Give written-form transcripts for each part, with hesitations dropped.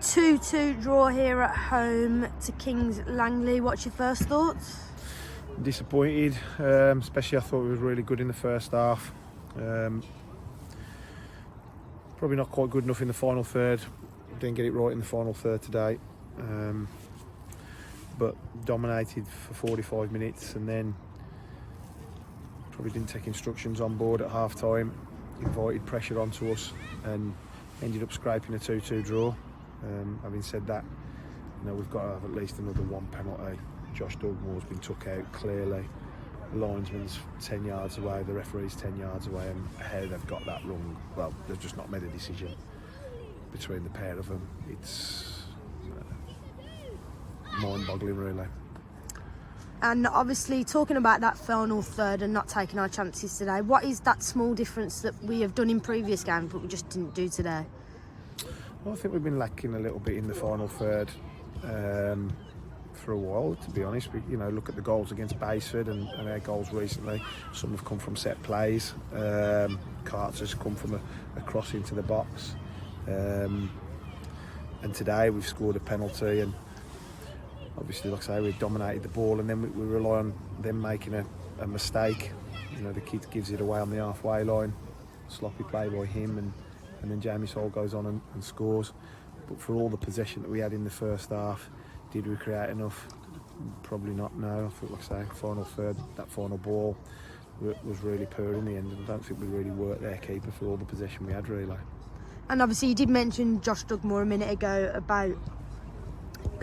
2-2 draw here at home to Kings Langley. What's your first thoughts? Disappointed, especially I thought we were really good in the first half. Probably not quite good enough in the final third. Didn't get it right in the final third today. But dominated for 45 minutes and then probably didn't take instructions on board at half time, invited pressure onto us and ended up scraping a 2-2 draw. Having said that, we've got to have at least another one penalty. Josh Digmore's been took out clearly. The linesman's 10 yards away, the referee's 10 yards away, and how they've got that wrong, well, they've just not made a decision between the pair of them. It's mind-boggling, really. And obviously, talking about that final third and not taking our chances today, what is that small difference that we have done in previous games but we just didn't do today? Well, I think we've been lacking a little bit in the final third for a while, to be honest. We, look at the goals against Basford and our goals recently. Some have come from set plays. Carter's come from a cross into the box. And today we've scored a penalty, and obviously, like I say, we've dominated the ball, and then we rely on them making a mistake. The kid gives it away on the halfway line, sloppy play by him, and then Jamie Soul goes on and scores. But for all the possession that we had in the first half, did we create enough? Probably not, no. I think, like I say, final third, that final ball was really poor in the end, and I don't think we really worked their keeper for all the possession we had, really. And obviously you did mention Josh Digmore a minute ago about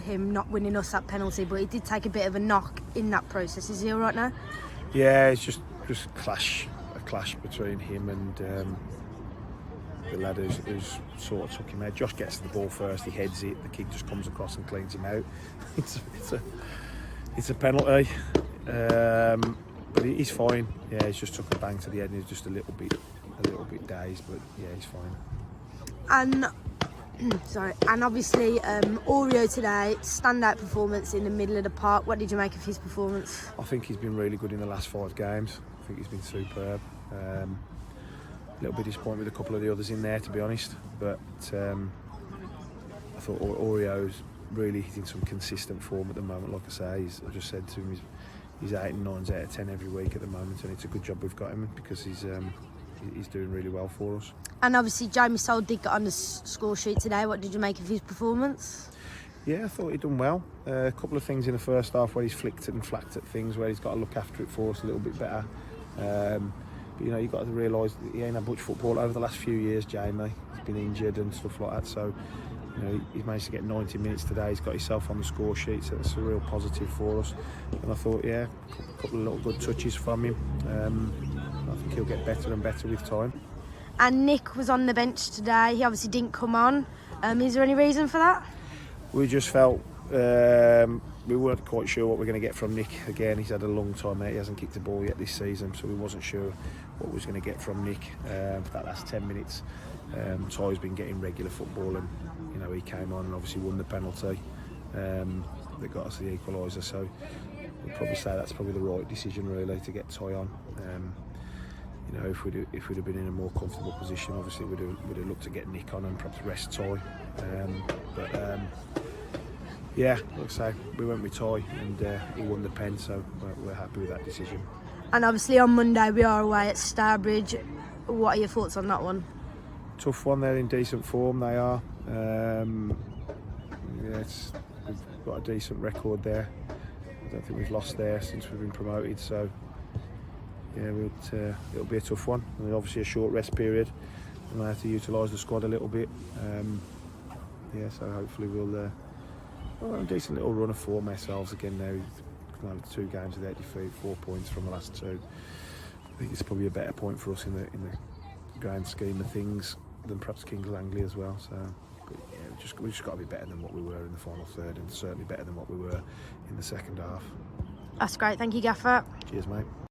him not winning us that penalty, but he did take a bit of a knock in that process. Is he all right now? Yeah, it's just a clash between him and the lad who's sort of took him out. Josh gets the ball first, he heads it, the kid just comes across and cleans him out. It's a penalty, but he's fine. Yeah, he's just took a bang to the head and he's just a little bit dazed, but yeah, he's fine. And and obviously Oreo today, standout performance in the middle of the park. What did you make of his performance? I think he's been really good in the last 5 games. I think he's been superb. A little bit disappointed with a couple of the others in there, to be honest, but I thought Oreo's really hitting some consistent form at the moment. Like I say, I just said to him, he's 8 and 9s out of 10 every week at the moment, and it's a good job we've got him because he's doing really well for us. And obviously Jamie Soul did get on the score sheet today. What did you make of his performance? Yeah, I thought he'd done well. A couple of things in the first half where he's flicked and flacked at things, where he's got to look after it for us a little bit better. But you've got to realise that he ain't had much football over the last few years, Jamie. He's been injured and stuff like that, so he's managed to get 90 minutes today. He's got himself on the score sheet, so that's a real positive for us. And I thought, yeah, a couple of little good touches from him. I think he'll get better and better with time. And Nick was on the bench today. He obviously didn't come on. Is there any reason for that? We just felt we weren't quite sure what we're going to get from Nick. Again, he's had a long time out. He hasn't kicked the ball yet this season, so we wasn't sure what we was going to get from Nick for that last 10 minutes. Ty's been getting regular football, and he came on and obviously won the penalty that got us the equaliser. So we'd probably say that's probably the right decision, really, to get Ty on. If we'd have been in a more comfortable position, obviously we'd have looked to get Nick on and perhaps rest Ty. Yeah, like I say, we went with Ty and he won the pen, so we're happy with that decision. And obviously on Monday we are away at Stourbridge. What are your thoughts on that one? Tough one. They're in decent form. They are. We've got a decent record there. I don't think we've lost there since we've been promoted, so. Yeah, it'll be a tough one. I mean, obviously a short rest period. We might have to utilise the squad a little bit. So hopefully we'll have a decent little run of form ourselves again now. 2 games without defeat, 4 points from the last 2. I think it's probably a better point for us in the grand scheme of things than perhaps Kings Langley as well. So, but yeah, we've just got to be better than what we were in the final third, and certainly better than what we were in the second half. That's great. Thank you, Gaffer. Cheers, mate.